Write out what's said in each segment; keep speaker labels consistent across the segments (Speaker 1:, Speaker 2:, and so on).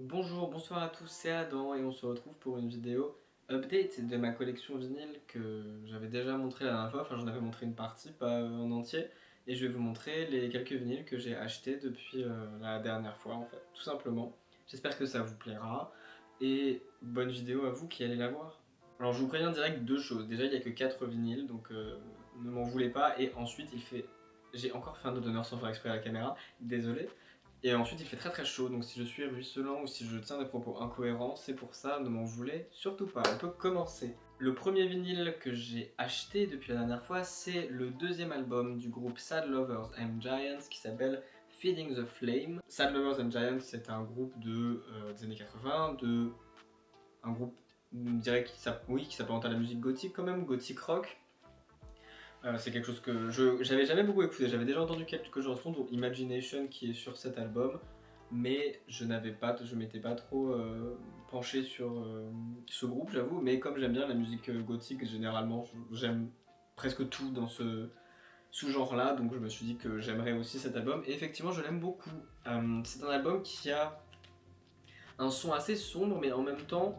Speaker 1: Bonjour, bonsoir à tous, c'est Adam et on se retrouve pour une vidéo update de ma collection vinyle que j'avais déjà montré la dernière fois, enfin j'en avais montré une partie, pas en entier, et je vais vous montrer les quelques vinyles que j'ai achetés depuis la dernière fois en fait, tout simplement. J'espère que ça vous plaira et bonne vidéo à vous qui allez la voir. Alors je vous préviens direct deux choses, déjà il n'y a que 4 vinyles donc ne m'en voulez pas, et ensuite j'ai encore fait un doigt d'honneur sans faire exprès à la caméra, désolé. Et ensuite il fait très très chaud, donc si je suis ruisselant ou si je tiens des propos incohérents, c'est pour ça, ne m'en voulez surtout pas. On peut commencer. Le premier vinyle que j'ai acheté depuis la dernière fois, c'est le deuxième album du groupe Sad Lovers and Giants qui s'appelle Feeding the Flame. Sad Lovers and Giants, c'est un groupe des années 80, un groupe, on dirait qui s'apparente à la musique gothique quand même, gothic rock. C'est quelque chose que j'avais jamais beaucoup écouté, j'avais déjà entendu quelques chansons dont Imagination qui est sur cet album, mais je m'étais pas trop penché sur ce groupe, j'avoue, mais comme j'aime bien la musique gothique, généralement j'aime presque tout dans ce sous-genre-là, donc je me suis dit que j'aimerais aussi cet album, et effectivement je l'aime beaucoup. C'est un album qui a un son assez sombre, mais en même temps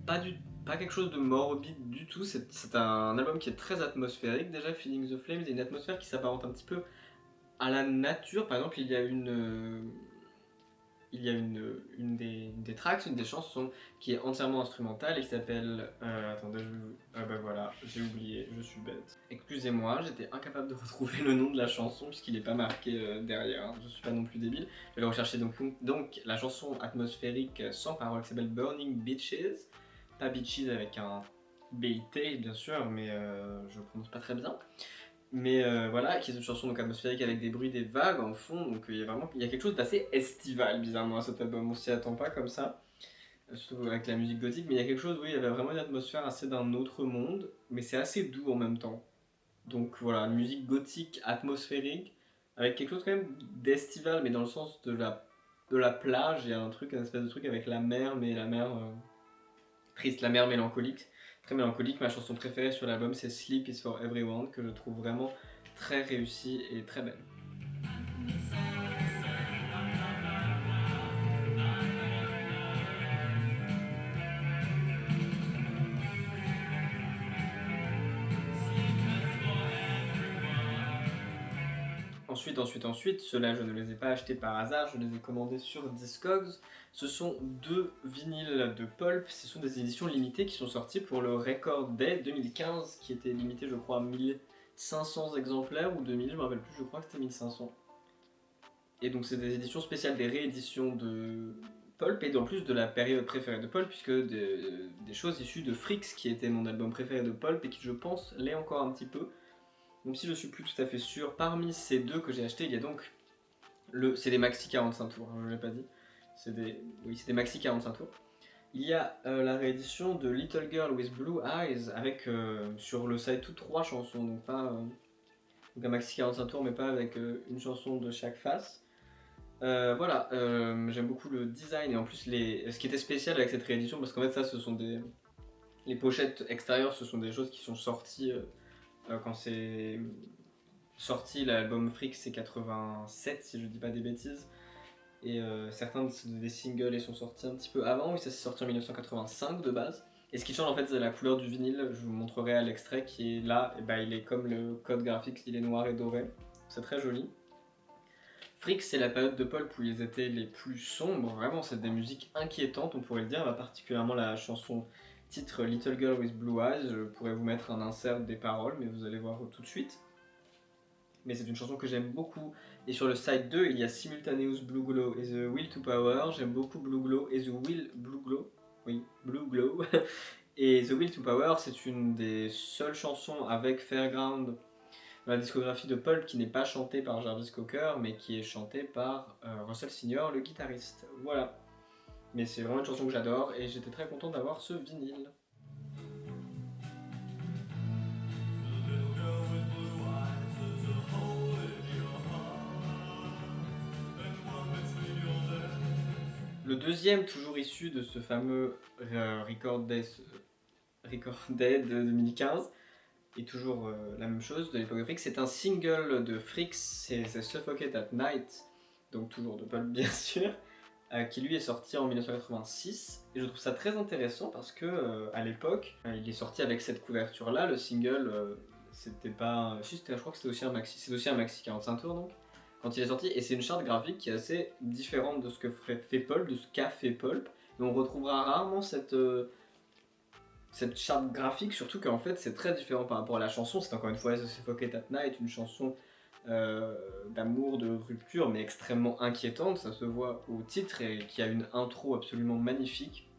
Speaker 1: pas, pas quelque chose de morbide du tout, c'est un album qui est très atmosphérique. Déjà, Feeling the Flames, il y a une atmosphère qui s'apparente un petit peu à la nature. Par exemple, une des tracks, une des chansons qui est entièrement instrumentale et qui s'appelle. Attendez, ah bah voilà, j'ai oublié, je suis bête. Excusez-moi, j'étais incapable de retrouver le nom de la chanson puisqu'il n'est pas marqué derrière. Hein. Je suis pas non plus débile. Je vais le rechercher donc la chanson atmosphérique sans parole qui s'appelle Burning Beaches. Pas Beaches avec un BIT bien sûr, mais je prononce pas très bien. Mais voilà, qui est une chanson donc atmosphérique avec des bruits des vagues en fond, donc il y a quelque chose d'assez estival bizarrement à cet album, on s'y attend pas comme ça, surtout avec la musique gothique, mais il y a quelque chose, oui, il y avait vraiment une atmosphère assez d'un autre monde, mais c'est assez doux en même temps. Donc voilà, une musique gothique atmosphérique, avec quelque chose quand même d'estival, mais dans le sens de la plage, il y a un truc, un espèce de truc avec la mer, mais la mer triste, la mer mélancolique. Très mélancolique, ma chanson préférée sur l'album c'est Sleep is for Everyone, que je trouve vraiment très réussie et très belle. Ensuite, ceux-là je ne les ai pas achetés par hasard, je les ai commandés sur Discogs. Ce sont deux vinyles de Pulp, ce sont des éditions limitées qui sont sorties pour le Record Day 2015, qui était limité je crois à 1500 exemplaires ou 2000, je me rappelle plus, je crois que c'était 1500. Et donc c'est des éditions spéciales, des rééditions de Pulp, et en plus de la période préférée de Pulp, puisque des choses issues de Freaks, qui était mon album préféré de Pulp, et qui je pense l'est encore un petit peu, même si je suis plus tout à fait sûr. Parmi ces deux que j'ai achetés, il y a donc c'est des maxi 45 tours, hein, je ne l'ai pas dit, c'est des maxi 45 tours. Il y a la réédition de Little Girl with Blue Eyes, avec sur le site tout 3 chansons, donc pas donc un maxi 45 tours, mais pas avec une chanson de chaque face. Voilà, j'aime beaucoup le design et en plus ce qui était spécial avec cette réédition, parce qu'en fait ça ce sont les pochettes extérieures, ce sont des choses qui sont sorties quand c'est sorti. L'album Freak c'est 87 si je dis pas des bêtises, et certains des singles ils sont sortis un petit peu avant, oui ça s'est sorti en 1985 de base. Et ce qui change en fait c'est la couleur du vinyle, je vous montrerai à l'extrait qui est là, et bah, il est comme le code graphique, il est noir et doré, c'est très joli. Freak, c'est la période de Pulp où ils étaient les plus sombres, vraiment c'est des musiques inquiétantes on pourrait le dire, particulièrement la chanson titre Little Girl with Blue Eyes, je pourrais vous mettre un insert des paroles mais vous allez voir tout de suite. Mais c'est une chanson que j'aime beaucoup, et sur le side 2 il y a Simultaneous Blue Glow et The Will to Power, j'aime beaucoup Blue Glow et The Will Blue Glow, oui, Blue Glow, et The Will to Power c'est une des seules chansons avec Fairground dans la discographie de Pulp qui n'est pas chantée par Jarvis Cocker mais qui est chantée par Russell Senior, le guitariste. Voilà. Mais c'est vraiment une chanson que j'adore et j'étais très content d'avoir ce vinyle. Le deuxième, toujours issu de ce fameux Record Day de 2015, et toujours la même chose de l'époque de Freaks, c'est un single de Freaks, c'est Suffocate at Night, donc toujours de Pulp bien sûr. qui lui est sorti en 1986. Et je trouve ça très intéressant parce que à l'époque, il est sorti avec cette couverture-là. Le single, c'était pas. Si, je crois que c'était aussi un maxi. C'est aussi un maxi 45 tours donc. Quand il est sorti, et c'est une charte graphique qui est assez différente de ce que fait Pulp, de ce qu'a fait Pulp. Et on retrouvera rarement cette charte graphique, surtout qu'en fait c'est très différent par rapport à la chanson. C'est encore une fois The Suffocate at Night, une chanson d'amour, de rupture, mais extrêmement inquiétante. Ça se voit au titre et qui a une intro absolument magnifique.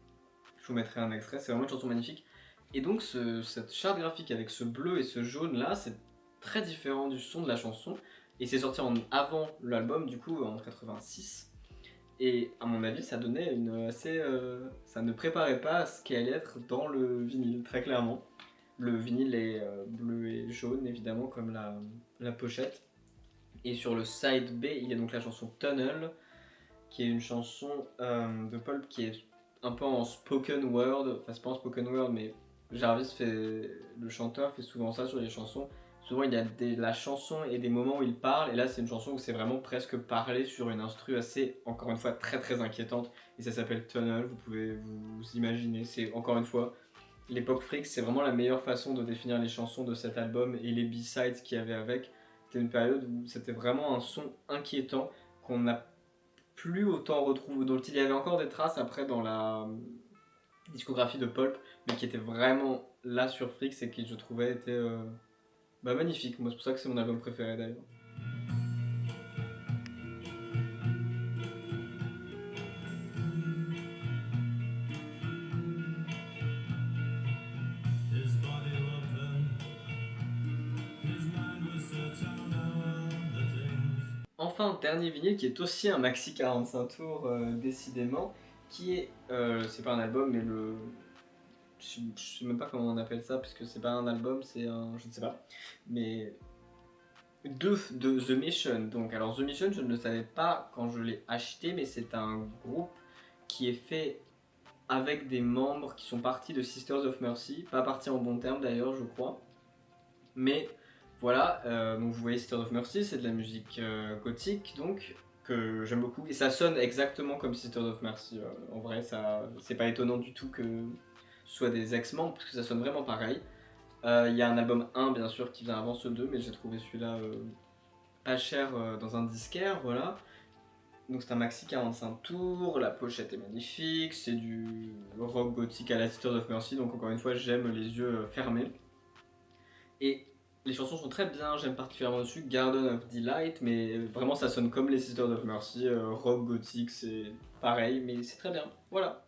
Speaker 1: Je vous mettrai un extrait, c'est vraiment une chanson magnifique. Et donc cette charte graphique avec ce bleu et ce jaune là, c'est très différent du son de la chanson. Et c'est sorti avant l'album, du coup, en 86. Et à mon avis, ça donnait une assez. Ça ne préparait pas à ce qui allait être dans le vinyle, très clairement. Le vinyle est bleu et jaune, évidemment, comme la pochette. Et sur le side B, il y a donc la chanson Tunnel, qui est une chanson de Pulp qui est un peu en spoken word. Enfin, c'est pas en spoken word, mais Jarvis le chanteur fait souvent ça sur les chansons. Souvent, il y a la chanson et des moments où il parle, et là, c'est une chanson où c'est vraiment presque parler sur une instru assez, encore une fois, très très inquiétante, et ça s'appelle Tunnel, vous pouvez vous imaginer, c'est encore une fois, l'époque Freaks, c'est vraiment la meilleure façon de définir les chansons de cet album et les B-sides qu'il y avait avec. C'était une période où c'était vraiment un son inquiétant qu'on n'a plus autant retrouvé, dont il y avait encore des traces après dans la discographie de Pulp, mais qui était vraiment là sur Freaks et qui, je trouvais, était magnifique. Moi, c'est pour ça que c'est mon album préféré d'ailleurs. Enfin, dernier vinyle qui est aussi un maxi 45 tours, décidément, qui est, c'est pas un album, mais je sais même pas comment on appelle ça, puisque c'est pas un album, c'est un, je ne sais pas, mais de The Mission. Donc, alors The Mission, je ne le savais pas quand je l'ai acheté, mais c'est un groupe qui est fait avec des membres qui sont partis de Sisters of Mercy, pas partis en bon terme d'ailleurs, je crois, mais voilà, donc vous voyez Sisters of Mercy, c'est de la musique gothique, donc que j'aime beaucoup, et ça sonne exactement comme Sisters of Mercy. En vrai, ça, c'est pas étonnant du tout que ce soit des ex-membres, parce que ça sonne vraiment pareil. Il y a un album 1 bien sûr qui vient avant ce 2, mais j'ai trouvé celui-là pas cher dans un disquaire, voilà. Donc c'est un maxi 45 tours, la pochette est magnifique, c'est du rock gothique à la Sisters of Mercy, donc encore une fois j'aime les yeux fermés. Et les chansons sont très bien, j'aime particulièrement dessus Garden of Delight, mais vraiment ça sonne comme les Sisters of Mercy, rock gothique, c'est pareil, mais c'est très bien, voilà.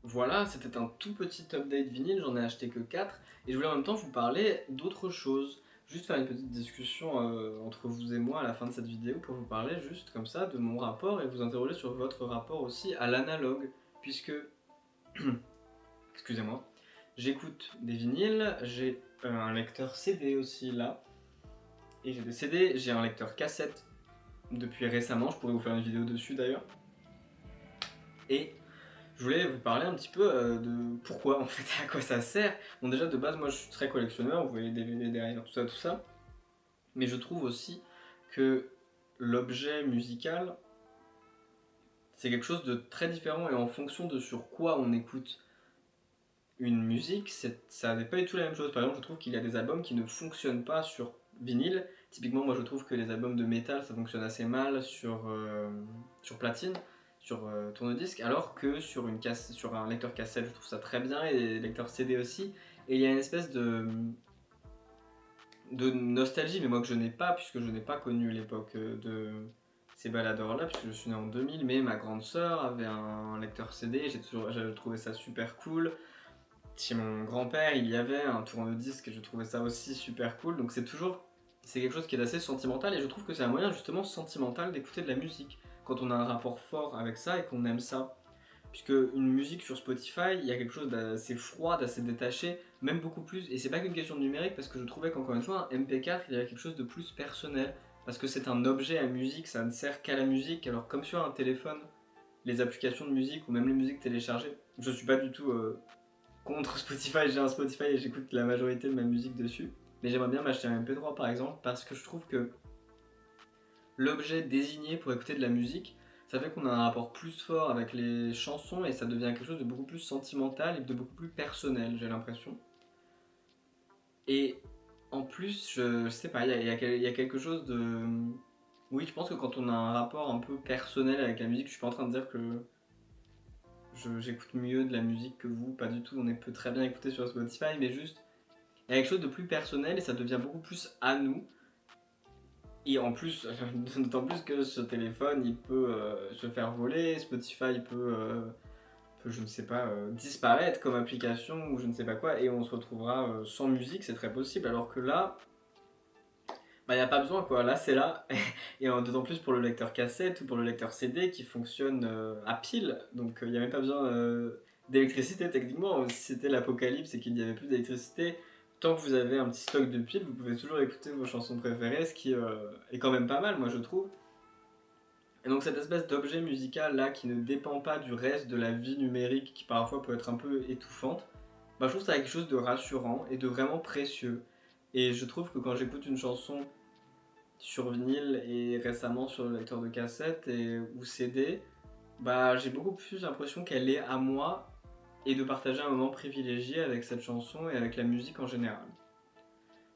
Speaker 1: Voilà, c'était un tout petit update vinyle, j'en ai acheté que 4, et je voulais en même temps vous parler d'autre chose. Juste faire une petite discussion entre vous et moi à la fin de cette vidéo pour vous parler juste comme ça de mon rapport et vous interroger sur votre rapport aussi à l'analogue, puisque, excusez-moi, j'écoute des vinyles, j'ai un lecteur CD aussi là, et j'ai des CD, j'ai un lecteur cassette depuis récemment, je pourrais vous faire une vidéo dessus d'ailleurs, et je voulais vous parler un petit peu de pourquoi en fait, à quoi ça sert. Bon déjà de base moi je suis très collectionneur, vous voyez les DVD derrière, tout ça. Mais je trouve aussi que l'objet musical c'est quelque chose de très différent et en fonction de sur quoi on écoute une musique, ça n'est pas du tout la même chose. Par exemple je trouve qu'il y a des albums qui ne fonctionnent pas sur vinyle. Typiquement moi je trouve que les albums de métal ça fonctionne assez mal sur platine, sur tourne-disque, alors que sur un lecteur cassette, je trouve ça très bien, et les lecteurs CD aussi. Et il y a une espèce de nostalgie, mais moi que je n'ai pas, puisque je n'ai pas connu l'époque de ces baladeurs-là, puisque je suis né en 2000, mais ma grande sœur avait un lecteur CD, j'avais trouvé ça super cool. Chez mon grand-père, il y avait un tourne-disque et je trouvais ça aussi super cool, donc c'est quelque chose qui est assez sentimental, et je trouve que c'est un moyen justement sentimental d'écouter de la musique quand on a un rapport fort avec ça et qu'on aime ça. Puisque une musique sur Spotify, il y a quelque chose d'assez froid, d'assez détaché, même beaucoup plus, et c'est pas qu'une question de numérique, parce que je trouvais qu'encore une fois, un MP4, il y avait quelque chose de plus personnel, parce que c'est un objet à musique, ça ne sert qu'à la musique. Alors comme sur un téléphone, les applications de musique ou même les musiques téléchargées, je suis pas du tout contre Spotify, j'ai un Spotify et j'écoute la majorité de ma musique dessus. Mais j'aimerais bien m'acheter un MP3 par exemple parce que je trouve que l'objet désigné pour écouter de la musique, ça fait qu'on a un rapport plus fort avec les chansons et ça devient quelque chose de beaucoup plus sentimental et de beaucoup plus personnel, j'ai l'impression. Et en plus, je sais pas, il y a quelque chose de... Oui, je pense que quand on a un rapport un peu personnel avec la musique, je suis pas en train de dire que j'écoute mieux de la musique que vous, pas du tout, peut très bien écouter sur Spotify, mais juste, il y a quelque chose de plus personnel et ça devient beaucoup plus à nous. Et en plus, d'autant plus que ce téléphone, il peut se faire voler, Spotify peut, je ne sais pas, disparaître comme application ou je ne sais pas quoi, et on se retrouvera sans musique, c'est très possible. Alors que là, bah y a pas besoin quoi, là c'est là, et d'autant plus pour le lecteur cassette ou pour le lecteur CD qui fonctionne à pile, donc il n'y a même pas besoin d'électricité techniquement. Si c'était l'apocalypse et qu'il n'y avait plus d'électricité, tant que vous avez un petit stock de piles, vous pouvez toujours écouter vos chansons préférées, ce qui est quand même pas mal moi je trouve. Et donc cette espèce d'objet musical là qui ne dépend pas du reste de la vie numérique qui parfois peut être un peu étouffante, bah, je trouve que ça a quelque chose de rassurant et de vraiment précieux. Et je trouve que quand j'écoute une chanson sur vinyle et récemment sur le lecteur de cassette ou CD, bah, j'ai beaucoup plus l'impression qu'elle est à moi et de partager un moment privilégié avec cette chanson et avec la musique en général.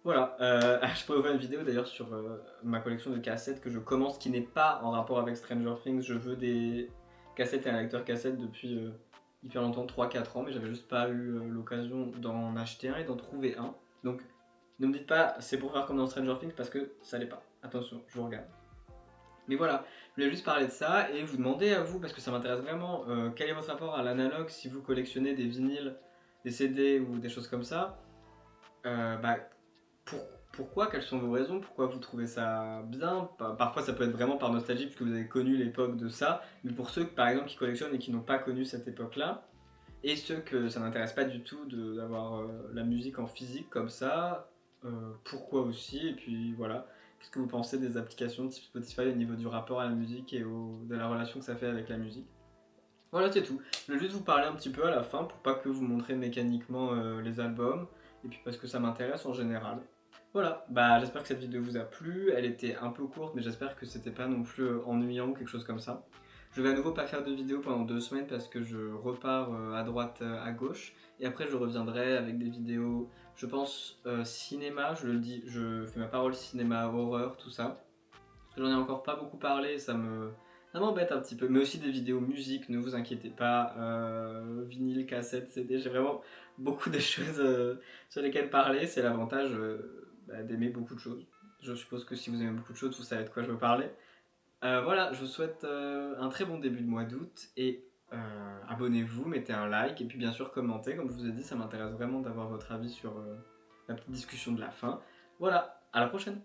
Speaker 1: Voilà, je pourrais vous faire une vidéo d'ailleurs sur ma collection de cassettes que je commence, qui n'est pas en rapport avec Stranger Things. Je veux des cassettes et un lecteur cassette depuis hyper longtemps, 3-4 ans, mais j'avais juste pas eu l'occasion d'en acheter un et d'en trouver un. Donc ne me dites pas c'est pour faire comme dans Stranger Things parce que ça l'est pas. Attention, je vous regarde. Mais voilà, je voulais juste parler de ça et vous demander à vous, parce que ça m'intéresse vraiment, quel est votre rapport à l'analogue si vous collectionnez des vinyles, des CD ou des choses comme ça. Bah, pour- pourquoi, quelles sont vos raisons, pourquoi vous trouvez ça bien. Parfois ça peut être vraiment par nostalgie puisque vous avez connu l'époque de ça, mais pour ceux par exemple qui collectionnent et qui n'ont pas connu cette époque-là, et ceux que ça n'intéresse pas du tout d'avoir la musique en physique comme ça, pourquoi aussi, et puis voilà. Qu'est-ce que vous pensez des applications type Spotify au niveau du rapport à la musique et de la relation que ça fait avec la musique? Voilà, c'est tout. Je voulais juste vous parler un petit peu à la fin pour pas que vous montrez mécaniquement les albums, et puis parce que ça m'intéresse en général. Voilà, bah j'espère que cette vidéo vous a plu. Elle était un peu courte, mais j'espère que c'était pas non plus ennuyant ou quelque chose comme ça. Je vais à nouveau pas faire de vidéo pendant 2 semaines parce que je repars à droite, à gauche, et après je reviendrai avec des vidéos, je pense cinéma, je le dis, je fais ma parole cinéma, horreur, tout ça. Parce que j'en ai encore pas beaucoup parlé, ça m'embête un petit peu, mais aussi des vidéos musique, ne vous inquiétez pas, vinyle, cassette, CD, j'ai vraiment beaucoup de choses sur lesquelles parler, c'est l'avantage d'aimer beaucoup de choses. Je suppose que si vous aimez beaucoup de choses, vous savez de quoi je veux parler. Voilà, je vous souhaite un très bon début de mois d'août et abonnez-vous, mettez un like et puis bien sûr commentez, comme je vous ai dit, ça m'intéresse vraiment d'avoir votre avis sur la petite discussion de la fin. Voilà, à la prochaine!